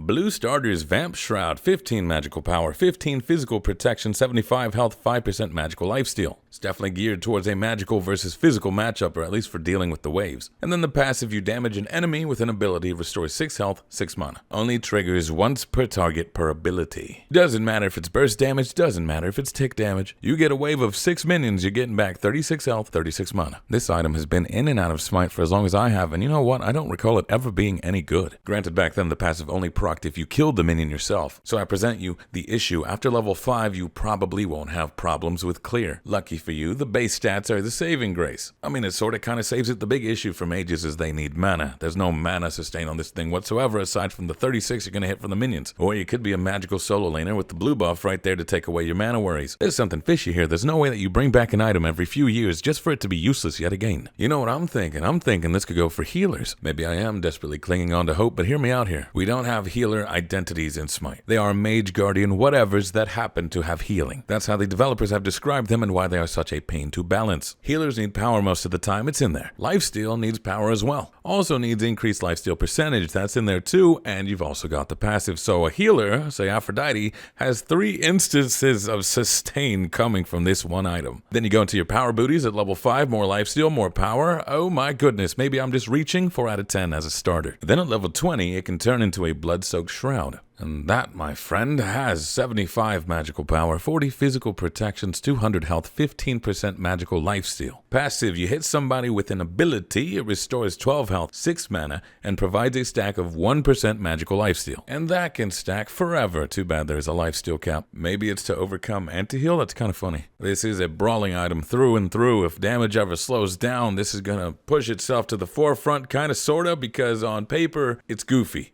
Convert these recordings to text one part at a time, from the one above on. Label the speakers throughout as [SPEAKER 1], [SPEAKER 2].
[SPEAKER 1] Blue starters Vamp Shroud, 15 magical power, 15 physical protection, 75 health, 5% magical lifesteal. It's definitely geared towards a magical versus physical matchup, or at least for dealing with the waves. And then the passive, you damage an enemy with an ability, restores 6 health, 6 mana. Only triggers once per target per ability. Doesn't matter if it's burst damage, doesn't matter if it's tick damage. You get a wave of 6 minions, you're getting back 36 health, 36 mana. This item has been in and out of Smite for as long as I have, and you know what? I don't recall it ever being any good. Granted, back then the passive only procced if you killed the minion yourself. So I present you the issue. After level 5, you probably won't have problems with clear. Lucky for you, the base stats are the saving grace. I mean, it sorta kinda saves it. The big issue for mages is they need mana. There's no mana sustain on this thing whatsoever aside from the 36 you're gonna hit from the minions. Or you could be a magical solo laner with the blue buff right there to take away your mana worries. There's something fishy here. There's no way that you bring back an item every few years just for it to be useless yet again. You know what I'm thinking? I'm thinking this could go for healers. Maybe I am desperately clinging on to hope, but hear me out here. We don't have healer identities in Smite. They are mage, guardian, whatevers that happen to have healing. That's how the developers have described them and why they are such a pain to balance. Healers need power most of the time, it's in there. Lifesteal needs power as well. Also needs increased lifesteal percentage, that's in there too, and you've also got the passive. So a healer, say Aphrodite, has 3 instances of sustain coming from this one item. Then you go into your power booties at level 5, more lifesteal, more power. Oh my goodness, maybe I'm just reaching. 4 out of 10 as a starter. Then at level 20, it can turn into a blood-soaked shroud. And that, my friend, has 75 magical power, 40 physical protections, 200 health, 15% magical lifesteal. Passive, you hit somebody with an ability, it restores 12 health, 6 mana, and provides a stack of 1% magical lifesteal. And that can stack forever. Too bad there's a lifesteal cap. Maybe it's to overcome anti-heal? That's kind of funny. This is a brawling item through and through. If damage ever slows down, this is gonna push itself to the forefront, kinda sorta, because on paper, it's goofy.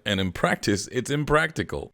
[SPEAKER 1] And in practice, it's impractical.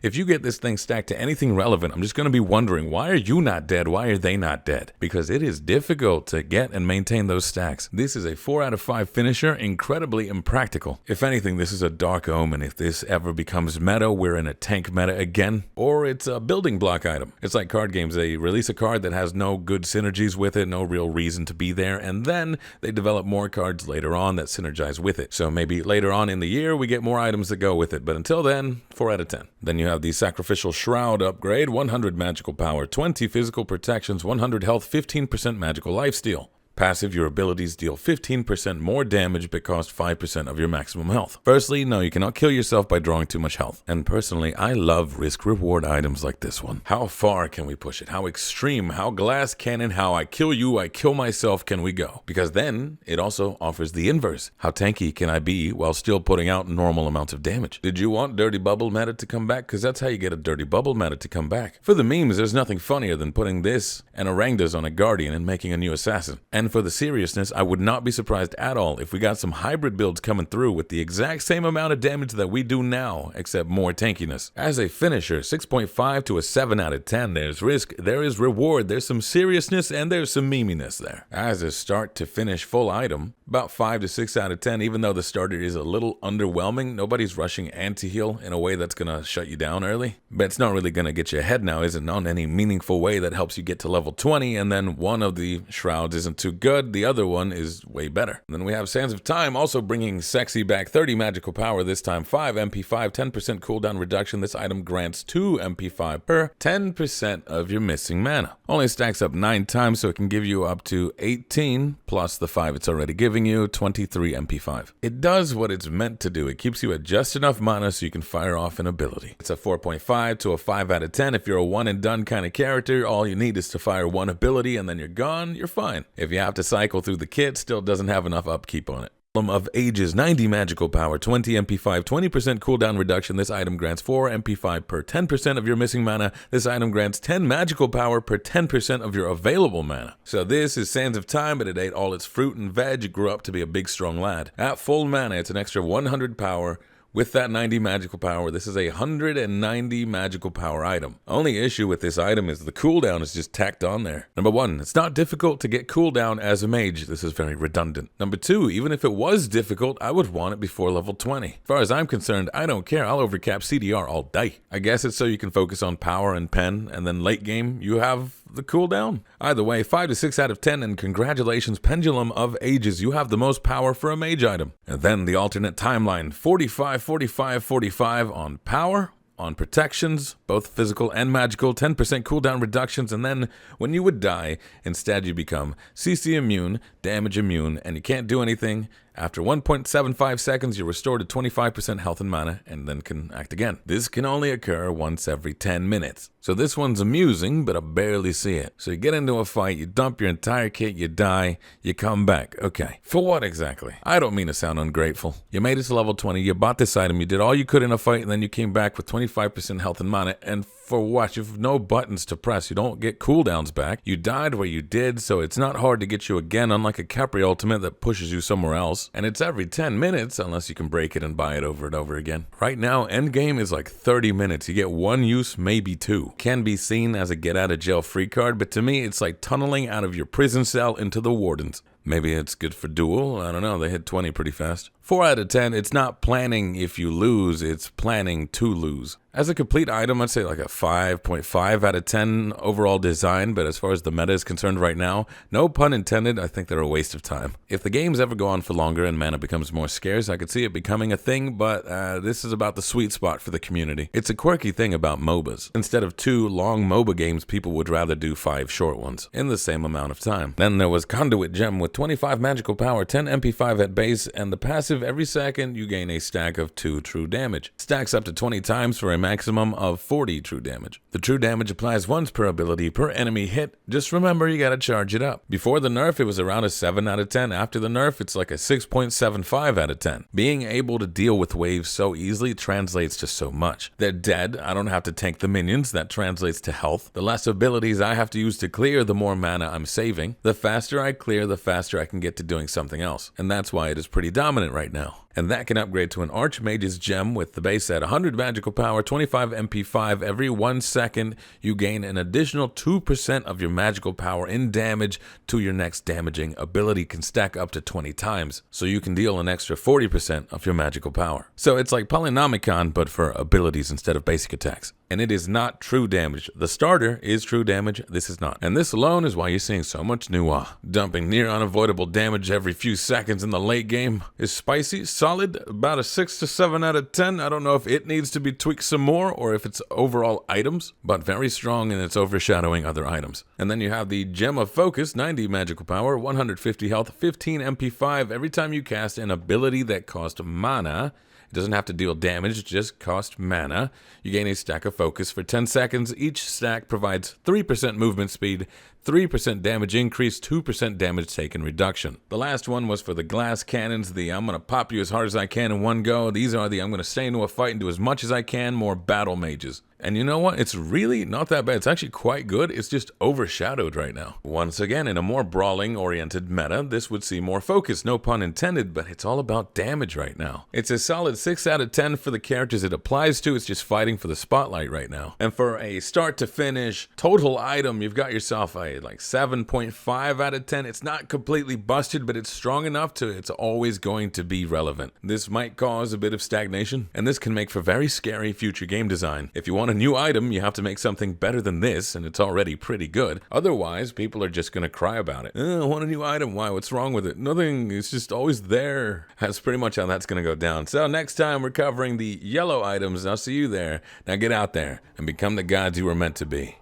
[SPEAKER 1] If you get this thing stacked to anything relevant, I'm just going to be wondering, why are you not dead? Why are they not dead? Because it is difficult to get and maintain those stacks. This is a 4 out of 5 finisher, incredibly impractical. If anything, this is a dark omen. If this ever becomes meta, we're in a tank meta again. Or it's a building block item. It's like card games. They release a card that has no good synergies with it, no real reason to be there, and then they develop more cards later on that synergize with it. So maybe later on in the year, we get more items that go with it, but until then, 4 out of 10. Then you have the Sacrificial Shroud upgrade, 100 magical power, 20 physical protections, 100 health, 15% magical lifesteal. Passive, your abilities deal 15% more damage but cost 5% of your maximum health. Firstly, no, you cannot kill yourself by drawing too much health. And personally, I love risk-reward items like this one. How far can we push it? How extreme, how glass cannon, how I kill you, I kill myself can we go? Because then, it also offers the inverse. How tanky can I be while still putting out normal amounts of damage? Did you want Dirty Bubble meta to come back? Because that's how you get a Dirty Bubble meta to come back. For the memes, there's nothing funnier than putting this and Orangdas on a Guardian and making a new assassin. And for the seriousness, I would not be surprised at all if we got some hybrid builds coming through with the exact same amount of damage that we do now, except more tankiness. As a finisher, 6.5 to a 7 out of 10. There's risk, there is reward, there's some seriousness, and there's some meminess there. As a start to finish full item, about 5 to 6 out of 10, even though the starter is a little underwhelming. Nobody's rushing anti-heal in a way that's gonna shut you down early. But it's not really gonna get you ahead now, is it? Not in any meaningful way that helps you get to level 20, and then one of the shrouds isn't too good, the other one is way better. And then we have Sands of Time also bringing sexy back, 30 magical power, this time 5 MP5, 10% cooldown reduction. This item grants 2 MP5 per 10% of your missing mana. Only stacks up 9 times, so it can give you up to 18 plus the 5 it's already giving you, 23 MP5. It does what it's meant to do. It keeps you at just enough mana so you can fire off an ability. It's a 4.5 to a 5 out of 10. If you're a one and done kind of character, all you need is to fire one ability and then you're gone, you're fine. If you have to cycle through the kit, still doesn't have enough upkeep on it. Of Ages, 90 magical power, 20 MP5, 20% cooldown reduction. This item grants 4 MP5 per 10% of your missing mana. This item grants 10 magical power per 10% of your available mana. So this is Sands of Time, but it ate all its fruit and veg. It grew up to be a big strong lad. At full mana, it's an extra 100 power. With that 90 magical power, this is a 190 magical power item. Only issue with this item is the cooldown is just tacked on there. Number 1, it's not difficult to get cooldown as a mage. This is very redundant. Number 2, even if it was difficult, I would want it before level 20. As far as I'm concerned, I don't care. I'll overcap CDR all day. I guess it's so you can focus on power and pen, and then late game, you have the cooldown? Either way, 5 to 6 out of 10, and congratulations, Pendulum of Ages, you have the most power for a mage item. And then the alternate timeline, 45, 45, 45 on power, on protections, both physical and magical, 10% cooldown reductions, and then when you would die, instead you become CC immune, damage immune, and you can't do anything. After 1.75 seconds, you're restored to 25% health and mana, and then can act again. This can only occur once every 10 minutes. So this one's amusing, but I barely see it. So you get into a fight, you dump your entire kit, you die, you come back. Okay, for what exactly? I don't mean to sound ungrateful. You made it to level 20, you bought this item, you did all you could in a fight, and then you came back with 25% health and mana, and for what? You've no buttons to press, you don't get cooldowns back, you died where you did, so it's not hard to get you again, unlike a Capri ultimate that pushes you somewhere else. And it's every 10 minutes, unless you can break it and buy it over and over again. Right now, endgame is like 30 minutes. You get one use, maybe two. Can be seen as a get out of jail free card, but to me, it's like tunneling out of your prison cell into the wardens. Maybe it's good for duel, I don't know, they hit 20 pretty fast. 4 out of 10, it's not planning if you lose, it's planning to lose. As a complete item, I'd say like a 5.5 out of 10 overall design, but as far as the meta is concerned right now, no pun intended, I think they're a waste of time. If the games ever go on for longer and mana becomes more scarce, I could see it becoming a thing, but this is about the sweet spot for the community. It's a quirky thing about MOBAs. Instead of 2 long MOBA games, people would rather do 5 short ones in the same amount of time. Then there was Conduit Gem with 25 magical power, 10 MP5 at base, and the passive every second you gain a stack of 2 true damage. Stacks up to 20 times for a maximum of 40 true damage. The true damage applies once per ability per enemy hit. Just remember you gotta charge it up. Before the nerf it was around a 7 out of 10. After the nerf it's like a 6.75 out of 10. Being able to deal with waves so easily translates to so much. They're dead, I don't have to tank the minions, that translates to health. The less abilities I have to use to clear, the more mana I'm saving. The faster I clear, the faster I can get to doing something else. And that's why it is pretty dominant right now. And that can upgrade to an Archmage's Gem with the base at 100 magical power, 25 MP5. Every 1 second, you gain an additional 2% of your magical power in damage to your next damaging ability, can stack up to 20 times. So you can deal an extra 40% of your magical power. So it's like Polynomicon, but for abilities instead of basic attacks. And it is not true damage. The starter is true damage, this is not. And this alone is why you're seeing so much Nuwa. Dumping near unavoidable damage every few seconds in the late game is spicy, solid, about a 6 to 7 out of 10. I don't know if it needs to be tweaked some more or if it's overall items, but very strong and it's overshadowing other items. And then you have the Gem of Focus, 90 magical power, 150 health, 15 MP5 every time you cast an ability that costs mana. It doesn't have to deal damage, just cost mana. You gain a stack of focus for 10 seconds. Each stack provides 3% movement speed, 3% damage increase, 2% damage taken reduction. The last one was for the glass cannons, the I'm gonna pop you as hard as I can in one go. These are the I'm gonna stay into a fight and do as much as I can, more battle mages. And you know what? It's really not that bad. It's actually quite good. It's just overshadowed right now. Once again, in a more brawling-oriented meta, this would see more focus, no pun intended, but it's all about damage right now. It's a solid 6 out of 10 for the characters it applies to. It's just fighting for the spotlight right now. And for a start to finish total item, you've got yourself a like 7.5 out of 10. It's not completely busted, but it's strong enough to it's always going to be relevant. This might cause a bit of stagnation, and this can make for very scary future game design. If you want a new item, you have to make something better than this, and it's already pretty good. Otherwise, people are just gonna cry about it. I want a new item. Why? What's wrong with it? Nothing. It's just always there. That's pretty much how that's gonna go down. So next time we're covering the yellow items. I'll see you there. Now get out there and become the gods you were meant to be.